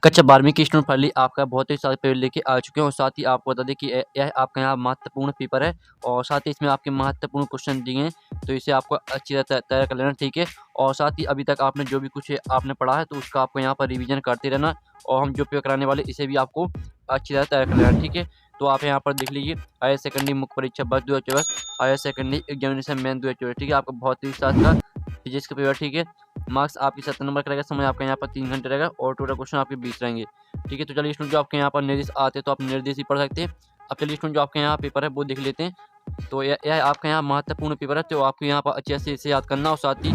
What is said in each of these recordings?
कक्षा 12वीं की स्टूडेंट फाइनली आपका बहुत ही सारे पेपर लेके आ चुके हैं और साथ ही आपको बता दें कि यह आपका यहाँ महत्वपूर्ण पेपर है और साथ ही इसमें आपके महत्वपूर्ण क्वेश्चन दिए हैं, तो इसे आपको अच्छी तरह तैयार कर लेना, ठीक है। और साथ ही अभी तक आपने जो भी कुछ आपने पढ़ा है तो उसका आपको यहाँ पर रिवीजन करते रहना और हम जो पेपर कराने वाले इसे भी आपको अच्छी तरह तैयार कर लेना, ठीक है। तो आप यहाँ पर देख लीजिए हायर सेकेंडरी मुख्य परीक्षा वर्ष 2024, हायर सेकेंडरी एग्जामिनेशन मेन 2024, ठीक है। आपका बहुत ही साथ का फिजिक्स का पेपर, ठीक है। मार्क्स आपकी 70 नंबर का रहेगा, समय आपका यहाँ पर 3 घंटे रहेगा और टोटल क्वेश्चन आपके 20 रहेंगे, ठीक है। तो चलिए स्टूडेंट जो आपके यहाँ पर निर्देश आते हैं तो आप निर्देश ही पढ़ सकते हैं। अब चलिए स्टूडेंट जो आपके यहाँ पेपर है वो देख लेते हैं। तो यह आपका यहाँ महत्वपूर्ण पेपर है, तो आपको यहाँ पर अच्छे से इसे याद करना और साथ ही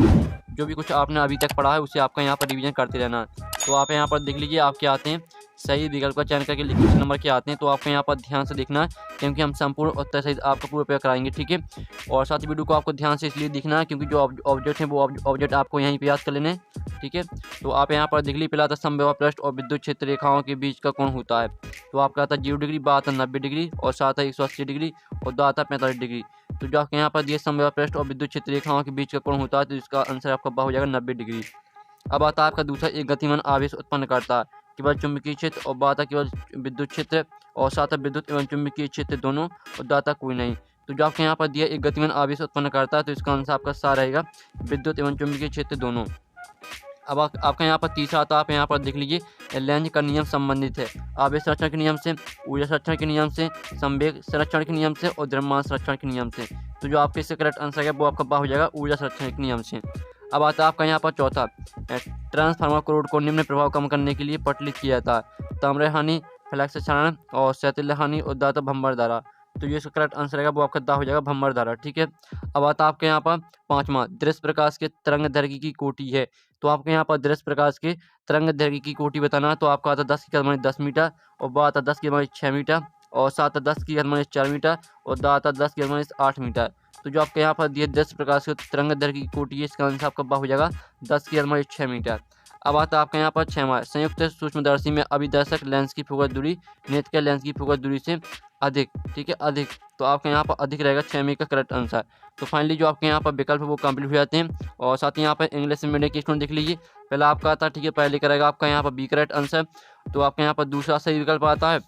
जो भी कुछ आपने अभी तक पढ़ा है उसे आपका यहाँ पर रिवीजन करते रहना। तो आप यहाँ पर देख लीजिए आपके आते हैं सही विकल्प का चयन करके लिखित नंबर के आते हैं, तो आपको यहाँ पर ध्यान से देखना है क्योंकि हम संपूर्ण उत्तर सहित आपका पूरा पेपर कराएंगे, ठीक है। और साथ ही वीडियो को आपको ध्यान से इसलिए दिखना है क्योंकि जो ऑब्जेक्ट है वो ऑब्जेक्ट आपको यहीं पे याद कर लेने, ठीक है। तो आप यहाँ पर देख लीजिए पहला था समविभव पृष्ठ और विद्युत क्षेत्र रेखाओं के बीच का कोण होता है, तो आपका आता है 0 डिग्री, बात है 90 डिग्री और साथ है 180 डिग्री और दो आता है 45 डिग्री। तो जो आपके यहाँ पर दिए समविभव पृष्ठ और विद्युत क्षेत्र रेखाओं के बीच का कोण होता है तो इसका आंसर आपका बा हो जाएगा 90 डिग्री। अब आता है आपका दूसरा, एक गतिमान आवेश उत्पन्न करता है केवल चुंबकीय क्षेत्र और बात है केवल विद्युत क्षेत्र और साथ है विद्युत एवं चुंबकीय क्षेत्र दोनों और दाता कोई नहीं। तो जो आपके यहाँ पर दिया एक गतिमान आवेश उत्पन्न करता है तो इसका आंसर आपका सा रहेगा, विद्युत एवं चुंबकीय क्षेत्र दोनों। अब आपका यहाँ पर तीसरा आता है, आप यहाँ पर देख लीजिए लेंज का नियम संबंधित है आवेश संरक्षण के नियम से, ऊर्जा संरक्षण के नियम से, संवेग संरक्षण के नियम से और द्रव्यमान संरक्षण के नियम से। तो जो आपके इससे करेक्ट आंसर है वो आपका बा हो जाएगा ऊर्जा संरक्षण के नियम से। अब आता है आपका यहाँ पर चौथा, ट्रांसफार्मर कोड को निम्न प्रभाव कम करने के लिए पटलित किया जाता है, ताम्र हानि, फ्लैक्स क्षरण और शैथिल्य हानि और दाता भंबर धारा। तो ये इसका करेक्ट आंसर रहेगा वो आपका दा हो जाएगा भंबर धारा, ठीक है। अब आता है आपके यहाँ पर पांचवा, दृश्य प्रकाश के तरंग दैर्घ्य की कोटि है, तो आपके यहाँ पर दृश्य प्रकाश के तरंग दैर्घ्य की कोटि बताना है, तो आपका आता है 10 की घात 10 मीटर और बा आता है 10 की घात 6 मीटर और सात है 10 की घात 4 मीटर और दा आता है 10 की घात 8 मीटर। तो जो आपके यहाँ पर दिए 10 प्रकाश के तरंग दैर्घ्य की कोटि है, इसका आंसर आपका बा हो जाएगा 10 की घात 6 मीटर। अब आता है आपके यहाँ पर छठवां, संयुक्त सूक्ष्मदर्शी में अभिदर्शक लेंस की फोकस दूरी नेत्र लेंस की फोकस दूरी से अधिक, ठीक है, अधिक। तो आपके यहाँ पर अधिक रहेगा 6 का करेक्ट आंसर। तो फाइनली जो आपके यहाँ पर विकल्प है वो कंप्लीट हो जाते हैं। और साथ ही यहाँ पर इंग्लिश मीडियम की स्टूडेंट देख लीजिए, पहला आपका आता है, ठीक है, पहले करेगा आपका यहाँ पर बी करेक्ट आंसर, तो आपके यहाँ पर दूसरा सही विकल्प आता है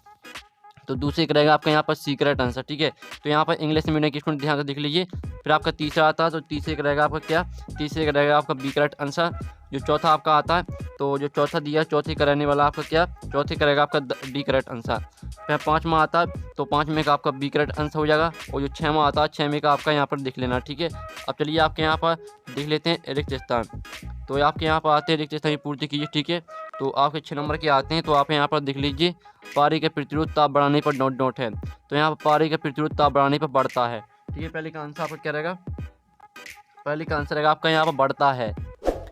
तो दूसरे का रहेगा आपका यहाँ पर सी करेक्ट आंसर, ठीक है। तो यहाँ पर इंग्लिश मीडियम की स्टूडेंट ध्यान से देख लीजिए। फिर आपका तीसरा आता है तो तीसरे का रहेगा आपका क्या, तीसरे का रहेगा आपका बी करेक्ट आंसर। जो चौथा आपका आता है तो जो चौथा दिया चौथे का रहने वाला आपका क्या, चौथे का रहेगा आपका डी करेक्ट आंसर। फिर पाँचवा आता है तो पाँचवें का आपका बी करेक्ट आंसर हो जाएगा और जो छठवां आता है छठवें का आपका यहाँ पर देख लेना, ठीक है। अब चलिए आपके यहाँ पर देख लेते हैं रिक्त स्थान, तो आपके यहाँ पर आते हैं रिक्त स्थान की पूर्ति कीजिए, ठीक है। तो आपके 6 नंबर के आते हैं, तो आप यहाँ पर देख लीजिए पारी का प्रतिरोध ताप बढ़ाने पर डॉट डॉट है, तो यहाँ पर पारी का प्रतिरोध ताप बढ़ाने पर बढ़ता है, ठीक है। पहले का आंसर आपका क्या रहेगा, पहले का आंसर रहेगा आपका यहाँ पर बढ़ता है।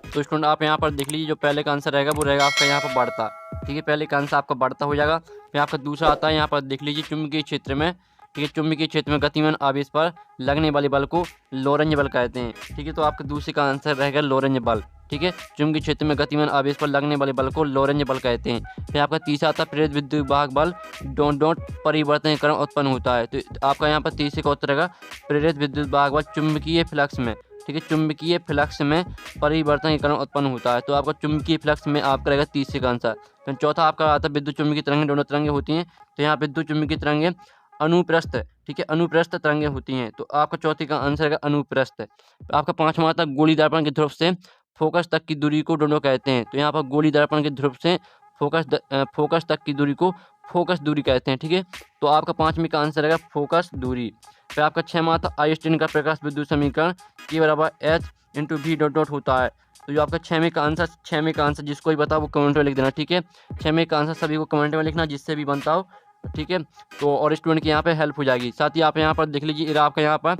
तो स्टूडेंट आप यहाँ पर देख लीजिए जो पहले का आंसर रहेगा वो रहेगा आपका यहाँ पर बढ़ता, ठीक है, पहले का आंसर आपका बढ़ता हो जाएगा। फिर आपका दूसरा आता है यहाँ पर देख लीजिए चुंबकीय क्षेत्र में, ठीक है, चुंबकीय क्षेत्र में गतिमान आवेश पर लगने वाले बल को लोरेंज बल कहते हैं, ठीक है। तो आपका दूसरे का आंसर रहेगा लोरेंज बल, ठीक है, चुंबकीय क्षेत्र में गतिमान आवेश पर लगने वाले बल को लोरेंज बल कहते हैं। फिर आपका तीसरा आता है प्रेरित विद्युत वाहक बल डॉट डॉट परिवर्तन के कारण उत्पन्न होता है, तो आपका यहाँ पर तीसरे का उत्तर रहेगा प्रेरित विद्युत वाहक बल चुंबकीय फ्लक्स में, ठीक है, चुंबकीय फ्लक्स में परिवर्तन के कारण उत्पन्न होता है। तो आपका चुंबकीय फ्लक्स में आपका रहेगा तीसरे का आंसर। फिर चौथा आपका आता है विद्युत चुंबकीय तरंगें, दोनों तरंगें होती हैं, तो यहाँ विद्युत चुंबकीय तरंगें अनुप्रस्थ, ठीक है, अनुप्रस्थ तरंगें होती हैं, तो आपका चौथे का आंसर है अनुप्रस्थ। आपका पांचवा आता है गोली दर्पण के ध्रुव से फोकस तक की दूरी को डोडो कहते हैं, तो यहाँ पर गोली दर्पण के ध्रुव से फोकस तक की दूरी को फोकस दूरी कहते हैं, ठीक है। तो आपका पांचवें का आंसर रहेगा फोकस दूरी। फिर आपका छठवां आता आइंस्टीन का प्रकाश विद्युत समीकरण के बराबर H into V dot dot होता है, तो जो आपका छठवें का आंसर जिसको भी बता वो कमेंट में लिख देना, ठीक है। छठवें का आंसर सभी को कमेंट में लिखना जिससे भी बनता हो, ठीक है। तो और स्टूडेंट की यहाँ पे हेल्प हो जाएगी। साथ ही आप यहाँ पर देख लीजिए आपका यहाँ पर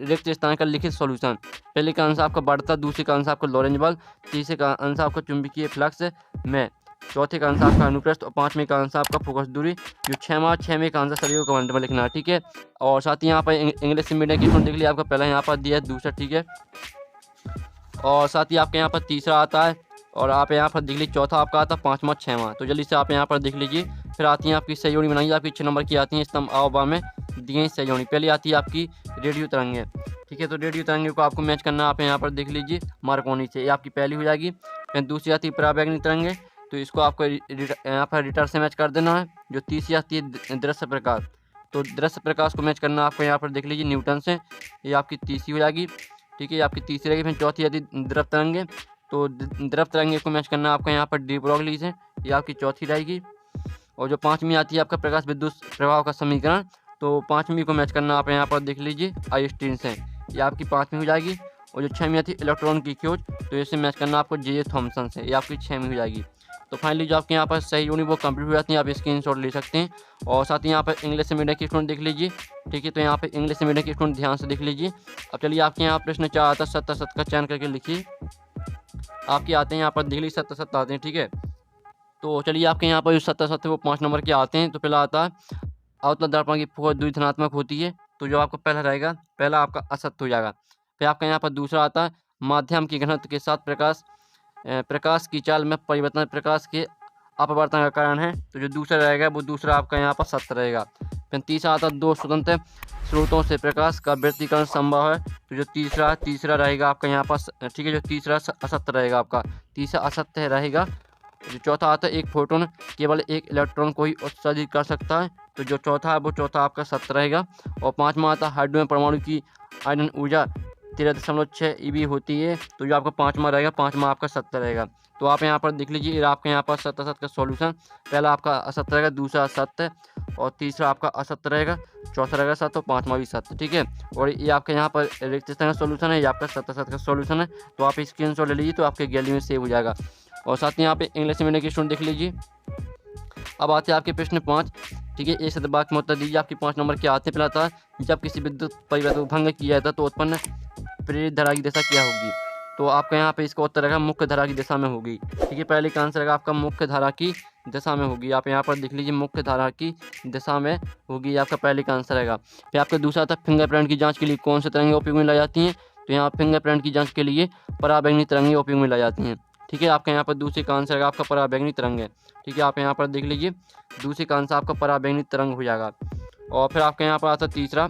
रिक्त स्थान का लिखित सॉल्यूशन, पहले का आंसर आपका बढ़ता, दूसरे का आंसर आपका लोरेंज बल, तीसरे का आंसर आपका चुंबकीय फ्लक्स में, चौथे का आंसर आपका अनुप्रस्थ और पांचवें का आंसर आपका फोकस दूरी। जो छठवें का आंसर सभी को कमेंट में लिखना, ठीक है। और साथ ही यहाँ पर इंग्लिश मीडियम की स्टूडेंट देख लीजिए आपका पहला यहाँ पर दिया है, दूसरा, ठीक है। और साथ ही आपके यहाँ पर तीसरा आता है और आप यहाँ पर देख लीजिए चौथा आपका आता है, पाँचवा, छठवां, तो जल्दी से आप यहाँ पर देख लीजिए। फिर आती हैं आपकी सहयोगी बनाइए, आपकी 6 नंबर की आती हैं स्तंभ आवबा में दिए सहयोगी। पहले आती है आपकी रेडियो तरंगे, ठीक है, तो रेडियो तरंगे को आपको मैच करना, आप यहाँ पर देख लीजिए मार्कोनी से, ये आपकी पहली हो जाएगी। फिर दूसरी आती है पराबैंगनी तरंगे, तो इसको आपको यहाँ पर रिटर से मैच कर देना है। जो तीसरी आती है दृश्य प्रकाश, तो दृश्य प्रकाश को मैच करना आपको यहाँ पर देख लीजिए न्यूटन से, ये आपकी तीसरी हो जाएगी। ठीक है, ये आपकी तीसरी रहेगी। फिर चौथी आती है द्रव तरंगे, तो द्रव तरंगे को मैच करना आपको यहाँ पर डी ब्रॉगली से, ये आपकी चौथी रहेगी। और जो पाँचवीं आती है आपका प्रकाश विद्युत प्रभाव का समीकरण, तो पाँचवीं को मैच करना आप यहाँ पर देख लीजिए आइंस्टीन से, ये आपकी पाँचवीं हो जाएगी। और जो छवीं आती है इलेक्ट्रॉन की खोज, तो इसे मैच करना आपको जे थॉमसन से, ये आपकी छवीं हो जाएगी। तो फाइनली जो आपके यहाँ पर सही होनी वो कंप्लीट हो जाती है, आप स्क्रीनशॉट ले सकते हैं। और साथ ही यहाँ पर इंग्लिश मीडियम के स्टूडेंट देख लीजिए। ठीक है, तो यहाँ पर इंग्लिश मीडियम के स्टूडेंट ध्यान से देख लीजिए। अब चलिए आपके यहाँ प्रश्न 4 आता है, 70 का चयन करके लिखिए। आपके आते हैं यहाँ पर देख लीजिए 70 आते हैं। ठीक है, तो चलिए आपके यहाँ पर जो 70 वो 5 नंबर के आते हैं। तो पहला आता है अवतल दर्पण की फोकस द्वि धनात्मक होती है, तो जो आपको पहला रहेगा, पहला आपका असत्य हो जाएगा। फिर आपका यहाँ पर दूसरा आता है माध्यम की घनत्व के साथ प्रकाश की चाल में परिवर्तन प्रकाश के अपवर्तन का कारण है, तो जो दूसरा रहेगा वो दूसरा आपका यहाँ पर सत्य रहेगा। फिर तीसरा आता है दो स्वतंत्र स्रोतों से प्रकाश का व्यतिकरण संभव है, तो जो तीसरा रहेगा आपका यहाँ पर। ठीक है, जो तीसरा असत्य रहेगा आपका, तीसरा असत्य रहेगा। जो चौथा आता है एक फोटोन केवल एक इलेक्ट्रॉन को ही उत्सर्जित कर सकता है, तो जो चौथा है वो चौथा आपका सत्य रहेगा। और पाँचवा आता है हाइड्रोजन परमाणु की आयनन ऊर्जा 13.6 EV होती है, तो जो आपका पाँचवा रहेगा, पाँचवा आपका सत्य रहेगा। तो आप यहाँ पर देख लीजिए, आपके यहाँ पर 70 का सॉल्यूशन, पहला आपका असत्य रहेगा, दूसरा सत्य और तीसरा आपका असत्य रहेगा, चौथा रहेगा सत्य और पाँचवा भी सत्य। ठीक है, और ये आपके यहाँ पर रिक्त स्थान का सॉल्यूशन है, ये आपका 70 का सॉल्यूशन है। तो आप स्क्रीनशॉट ले लीजिए, तो आपके गैलरी में सेव हो जाएगा। और साथ ही यहाँ पे इंग्लिश मीडियम के स्टूडेंट देख लीजिए। अब आते हैं आपके प्रश्न 5। ठीक है, एक शतवाक्य में उत्तर दीजिए। आपके 5 नंबर के आते हैं। पहला आता है जब किसी विद्युत परिवर्तन को भंग किया जाता है तो उत्पन्न प्रेरित धारा की दिशा क्या होगी, तो आपका यहाँ पे इसका उत्तर रहेगा मुख्य धारा की दिशा में होगी। ठीक है, पहले का आंसर रहेगा आपका मुख्य धारा की दिशा में होगी। आप यहाँ पर देख लीजिए, मुख्य धारा की दिशा में होगी, आपका पहले का आंसर रहेगा। फिर आपका दूसरा था फिंगरप्रिंट की जाँच के लिए कौन से तरंगें उपयोग में लाई जाती हैं, तो यहाँ फिंगरप्रिंट की जाँच के लिए पराबैंगनी तरंगें उपयोग में लाई जाती हैं। ठीक है, आपका यहाँ पर दूसरे का आंसर है आपका पराबैंगनी तरंग है। ठीक है, आप यहाँ पर देख लीजिए, दूसरे का आंसर आपका पराबैंगनी तरंग हो जाएगा। और फिर आपके यहाँ पर आता तीसरा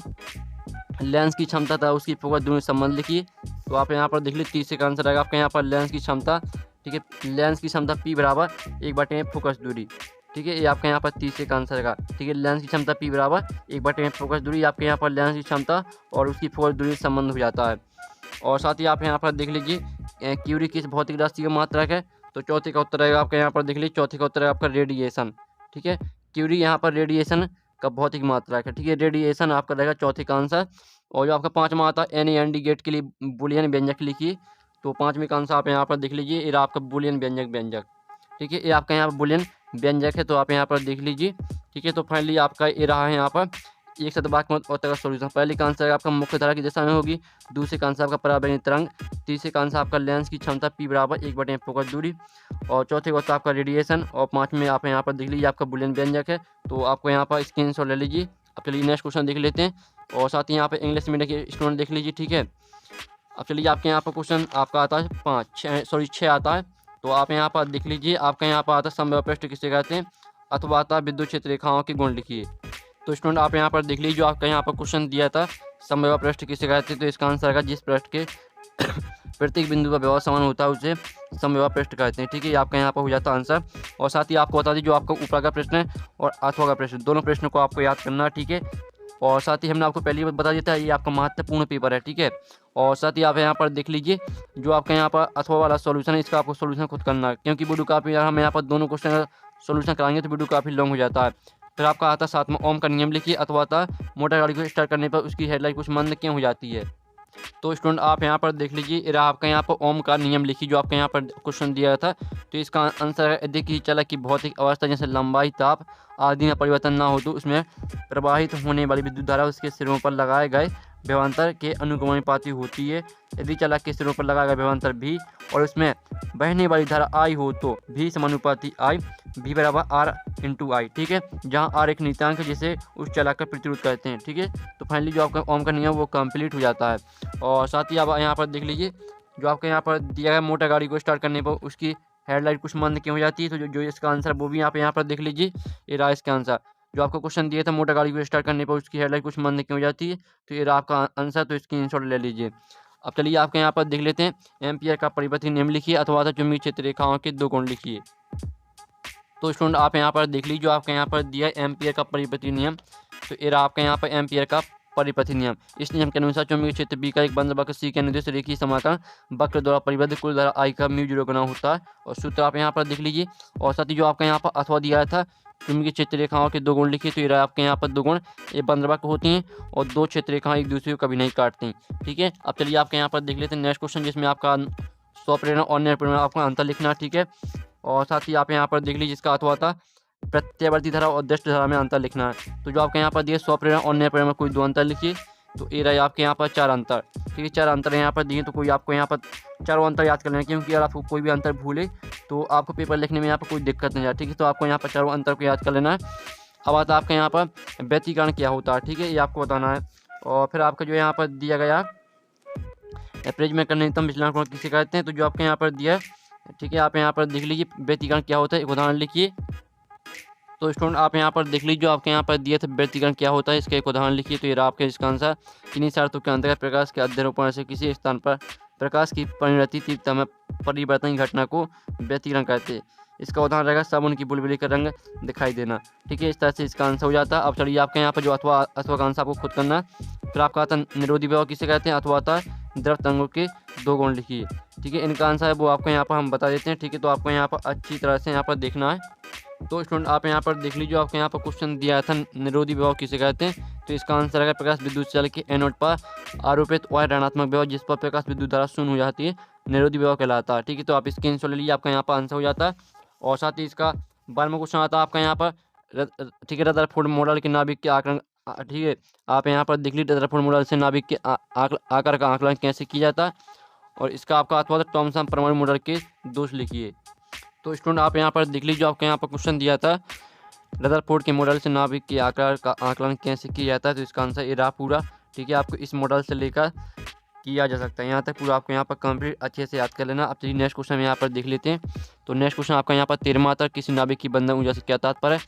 लेंस की क्षमता था उसकी फोकस दूरी संबंध लिखिए, तो आप यहाँ पर देख लीजिए, तीसरे का आंसर रहेगा आपका यहाँ पर लेंस की क्षमता। ठीक है, लेंस की क्षमता P बराबर 1/में फोकस दूरी। ठीक है, ये आपका यहाँ पर तीसरे का आंसर रहेगा। ठीक है, लेंस की क्षमता P बराबर 1/में फोकस दूरी, आपके यहाँ पर लेंस की क्षमता और उसकी फोकस दूरी संबंध हो जाता है। और साथ ही आप यहाँ पर देख लीजिए क्यूरी किस भौतिक राशि का मात्रक है, तो चौथे का उत्तर रहेगा आपका यहाँ पर देख लीजिए, चौथे का उत्तर है आपका रेडिएशन। ठीक है, क्यूरी यहाँ पर रेडिएशन का भौतिक मात्रक है। ठीक है, रेडिएशन आपका रहेगा चौथे का आंसर। और जो आपका पाँचवा आता है NAND गेट के लिए बुलियन व्यंजक लिखिए, तो पाँचवें का आंसर आप यहाँ पर देख लीजिए, ये आपका बुलियन व्यंजक। ठीक है, ये आपका यहाँ पर बुलियन व्यंजक है, तो आप यहाँ पर देख लीजिए। ठीक है, तो फाइनली आपका ये रहा है यहाँ पर एक शतवाक्य में उत्तर का सॉल्यूशन। पहले का आंसर आपका मुख्य धारा की दिशा में होगी, दूसरे का आंसर आपका पराबैंगनी तरंग, तीसरे का आंसर आपका लेंस की क्षमता P बराबर 1/में फोकस दूरी, और चौथे का उत्तर आपका रेडिएशन, और पाँचवें आप यहाँ पर देख लीजिए आपका बुलियन व्यंजक है। तो आपको यहाँ पर स्क्रीनशॉट ले लीजिए। अब चलिए नेक्स्ट क्वेश्चन देख लेते हैं, और साथ ही यहाँ पर इंग्लिश मीडियम के स्टूडेंट देख लीजिए। ठीक है, अब चलिए आपके यहाँ पर क्वेश्चन आपका आता है 6 आता है, तो आप यहाँ पर देख लीजिए। आपका यहाँ पर आता है समबाहु पृष्ठ किसे कहते हैं, अथवा आता है विद्युत क्षेत्र रेखाओं के गुण लिखिए। तो स्टूडेंट आप यहाँ पर देख लीजिए, जो आपका यहाँ पर क्वेश्चन दिया था समबाहु पृष्ठ किसे कहते हैं, तो इसका आंसर है जिस पृष्ठ के प्रत्येक बिंदु का व्यवहार समान होता है उसे समबाहु पृष्ठ कहते हैं। ठीक है, आपका यहाँ पर हो जाता है आंसर। और साथ ही आपको बता दीजिए, जो आपका ऊपर का प्रश्न है और अथवा का प्रश्न, दोनों प्रश्नों को आपको याद करना है। ठीक है, और साथ ही हमने आपको पहले ही बता दिया था ये आपका महत्वपूर्ण पेपर है। ठीक है, और साथ ही आप यहाँ पर देख लीजिए, जो आपका यहाँ पर अथवा वाला सॉल्यूशन है, इसका आपको सॉल्यूशन खुद करना है, क्योंकि वीडियो काफ़ी हम यहाँ पर दोनों क्वेश्चन का सॉल्यूशन कराएंगे तो वीडियो काफ़ी लॉन्ग हो जाता है। फिर आपका आता है 7वां ओम का नियम लिखिए, अथवा आता मोटर गाड़ी को स्टार्ट करने पर उसकी हेडलाइट कुछ मंद क्यों हो जाती है। तो स्टूडेंट आप यहाँ पर देख लीजिए, आपका यहाँ पर ओम का नियम लिखिए, जो आपका यहाँ पर क्वेश्चन दिया था। तो इसका आंसर है यदि किसी चालक की भौतिक अवस्था जैसे लंबाई, ताप आदि में परिवर्तन ना हो तो उसमें प्रवाहित होने वाली विद्युत धारा उसके सिरों पर लगाए गए विभवांतर के अनुक्रमानुपाती होती है। यदि चालक के सिरों पर लगाया गया विभवांतर V और उसमें बहने वाली धारा I हो तो V समानुपाती I, V बराबर R × I। ठीक है, जहाँ R एक नियतांक है जिसे उस चालक का प्रतिरोध कहते हैं। ठीक है, तो फाइनली जो आपका ओम का नियम वो कंप्लीट हो जाता है। और साथ ही आप यहाँ पर देख लीजिए, जो आपका यहाँ पर दिया गया मोटर गाड़ी को स्टार्ट करने पर उसकी हेडलाइट कुछ मंद क्यों हो जाती है, तो जो इसका आंसर वो भी आप यहाँ पर देख लीजिए। ये रहा इसका आंसर, जो आपको क्वेश्चन दिया था मोटर गाड़ी को स्टार्ट करने पर उसकी हेडलाइट कुछ मंद क्यों हो जाती है, तो ये रहा आपका आंसर। तो इसकी स्क्रीनशॉट ले लीजिए। अब चलिए आपके यहाँ पर देख लेते हैं एम्पियर का परिवर्ती नियम लिखिए, अथवा चुंबकीय क्षेत्र रेखाओं के 2 गुण लिखिए। तो स्टूडेंट आप यहाँ पर देख लीजिए, जो आपका यहाँ पर दिया है एम्पियर का परिपति नियम। तो ये रहा आपका यहाँ पर एम्पियर का परिपथी नियम। इस नियम के अनुसार चुंबकीय क्षेत्र बी का एक बंद वक्र सी के निर्देश रेखीय समाकलन वक्र द्वारा परिबद्ध कुल धारा आई का म्यू 0 गुना होता है। और सूत्र आप यहाँ पर देख लीजिए। और साथ ही जो आपका यहाँ पर अथवा दिया था चुंबकीय क्षेत्र रेखाओं के 2 गुण लिखिए। तो ये रहा आपके यहाँ पर 2 गुण, ये बंद वक्र होती हैं और 2 क्षेत्र रेखाएं एक दूसरे को कभी नहीं काटती। ठीक है, अब चलिए आपके यहाँ पर देख लेते हैं नेक्स्ट क्वेश्चन, जिसमें आपका स्वप्रेरणा और निर्प्रेरणा आपका अंतर लिखना है। ठीक है, और साथ ही आप यहाँ पर देख लीजिए जिसका अथवा था प्रत्यावर्ती धारा और दृष्ट धारा में अंतर लिखना है। तो जो आपके यहाँ पर दिए स्वप्रेरणा और निर्प्रेरणा में कोई 2 अंतर लिखिए। तो ये रहे आपके यहाँ पर 4 अंतर। ठीक है, 4 अंतर यहाँ पर दिए, तो कोई आपको यहाँ पर चारों अंतर याद कर लेना, क्योंकि अगर आपको कोई भी अंतर भूले तो आपको पेपर लिखने में यहाँ पर कोई दिक्कत नहीं आती। ठीक है, तो आपको यहाँ पर चारों अंतर को याद कर लेना है। अब आता है आपके यहाँ पर व्यतिकरण क्या होता है। ठीक है, ये आपको बताना है। और फिर आपका जो यहाँ पर दिया गया प्रिज्म का न्यूनतम विचलन कोण किसे कहते हैं। तो जो आपके यहाँ पर दिया है, ठीक है, आप यहाँ पर देख लीजिए व्यतिकरण क्या होता है, एक उदाहरण लिखिए। तो स्टूडेंट आप यहाँ पर देख लीजिए, जो आपके यहाँ पर दिए थे व्यतिकरण क्या होता है, इसका एक उदाहरण लिखिए। तो ये रहा आपके इसका आंसर। किन्हीं शर्तों के अंतर्गत प्रकाश के अध्यारोपण से किसी स्थान पर प्रकाश की परिणति तीव्रता में परिवर्तन की घटना को व्यतिकरण कहते हैं। इसका उदाहरण रहेगा साबुन की बुलबुली का रंग दिखाई देना। ठीक है, इस तरह से इसका आंसर हो जाता है। अब चलिए आपके यहाँ पर जो अथवा का आंसर आपको खुद करना है। फिर आपका आता है निरोधी विभव किसे कहते हैं, अथवा आता है द्रव तरंगों के 2 गुण लिखिए। ठीक है, इनका आंसर है वो आपको यहाँ पर हम बता देते हैं। ठीक है, तो आपको यहाँ पर अच्छी तरह से यहाँ पर देखना है। तो स्टूडेंट आप यहाँ पर देख लीजिए, आपके यहाँ पर क्वेश्चन दिया था निरोधी विभव किसे कहते हैं। तो इसका आंसर है प्रकाश विद्युत चल के एनोड पर आरोपित और ऋणात्मक विभव जिस पर प्रकाश विद्युत धारा शून्य हो जाती है, निरोधी विभव कहलाता है। ठीक है, तो आप स्क्रीनशॉट ले लीजिए, आपका यहाँ पर आंसर हो जाता है। और साथ ही इसका 12वां क्वेश्चन आता है आपका यहाँ पर ठीक है, रदरफोर्ड मॉडल के नाभिक के आकलन। ठीक है, आप यहाँ पर देख लीजिए रदरफोर्ड मॉडल से नाभिक के आकार का आकलन कैसे किया जाता है। और इसका आपका अथवा टॉमसन परमाणु मॉडल के दोष लिखिए। तो स्टूडेंट आप यहाँ पर देख लीजिए, आपके यहाँ पर क्वेश्चन दिया था रदरफोर्ड के मॉडल से नाभिक के आकार का आकलन कैसे किया जाता है। तो इसका आंसर ये रहा पूरा। ठीक है, आपको इस मॉडल से लेकर किया जा सकता है, यहाँ तक पूरा आपको यहाँ पर कंप्लीट अच्छे से याद कर लेना। अब चलिए नेक्स्ट क्वेश्चन यहाँ पर देख लेते हैं। तो नेक्स्ट क्वेश्चन आपका यहाँ पर 13वां तक किसी नाभिक की बंधन ऊर्जा से क्या तात्पर्य है,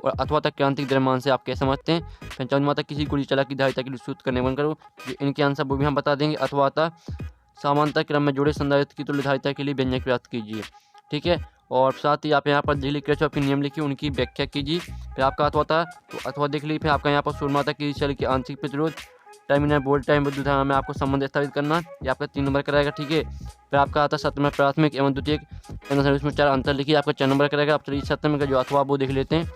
और अथवा तक क्रांतिक द्रव्यमान से आप क्या समझते हैं। 55वां तक किसी गोली चला की धारिता के लिए सूत्र करने बंद करो। इनके आंसर वो भी हम बता देंगे। अथवा तक समांतर क्रम में जुड़े संधारित्र की तुल्य धारिता के लिए व्यंजक प्राप्त कीजिए। ठीक है, और साथ ही आप यहाँ पर दिल्ली किरचॉफ के नियम लिखिए, उनकी व्याख्या कीजिए। फिर आपका अथवा था, तो अथवा देख लीजिए। फिर आपका यहाँ पर सूर्यमाता की शैल की आंशिक प्रतिरोध टर्मिनल वोल्ट टाइम विद्युत धारा में आपको संबंध स्थापित करना, ये आपका 3 नंबर का रहेगा। ठीक है, फिर आपका आता है सत्र में प्राथमिक एवं द्वितीयक उसमें 4 अंतर लिखिए, आपका 4 नंबर का रहेगा। अब चलिए सत्र में का जो अथवा वो देख लेते हैं।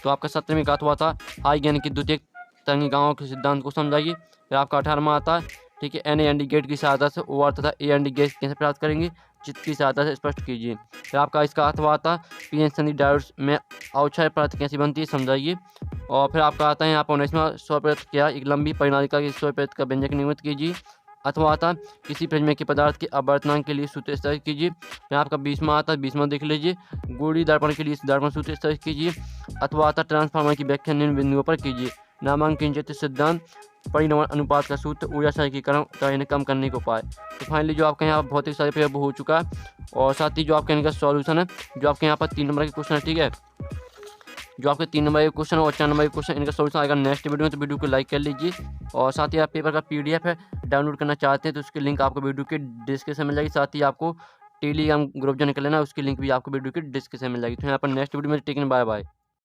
तो आपका सत्र में का अथवा था आई यानी कि द्वितीयक तरंगिकाओं के सिद्धांत को समझाइए। फिर आपका 18वां आता है, ठीक है, NA गेट की सहायता से OR तथा AND गैस कैसे प्राप्त करेंगे, चित्र की सहायता से स्पष्ट कीजिए। फिर आपका इसका अथवा आता PN संधि डायोड्स में अवक्षय परत कैसी बनती है, समझाइए। और फिर आपका आता है यहाँ पर 19वां स्वप्रत क्या, एक लंबी परिणालिका के स्वप्रत का व्यंजक नियमित कीजिए। अथवा आता किसी प्रिज्म के पदार्थ के अपवर्तनांक के लिए सूत्र स्थापित कीजिए। फिर आपका 20वां आता है, 20वां देख लीजिए, गोली दर्पण के लिए दर्पण सूत्र स्थापित कीजिए। अथवा आता ट्रांसफार्मर की व्याख्या निम्न बिंदुओं पर कीजिए। नामांकित सिद्धांत, परिणमन अनुपात का सूत्र, ऊर्जा समीकरण का इन्हें कम करने को पाए। तो फाइनली जो आपके यहाँ भौतिक शास्त्र पेपर हो चुका है, और साथ ही जो आपके इनका सॉल्यूशन है, जो आपके यहाँ पर 3 नंबर के क्वेश्चन है। ठीक है, जो आपके 3 नंबर के क्वेश्चन और 4 नंबर के क्वेश्चन, इनका सॉल्यूशन आएगा नेक्स्ट वीडियो में। तो वीडियो को लाइक कर लीजिए। और साथ ही आप पेपर का PDF है डाउनलोड करना चाहते हैं तो उसकी लिंक आपको वीडियो के डिस्क्रिप्शन में मिल जाएगी। साथ ही आपको टेलीग्राम ग्रुप ज्वाइन कर लेना, उसकी लिंक भी आपको वीडियो के डिस्क्रिप्शन में मिल जाएगी। तो यहाँ पर नेक्स्ट वीडियो में टेकन बाय बाय।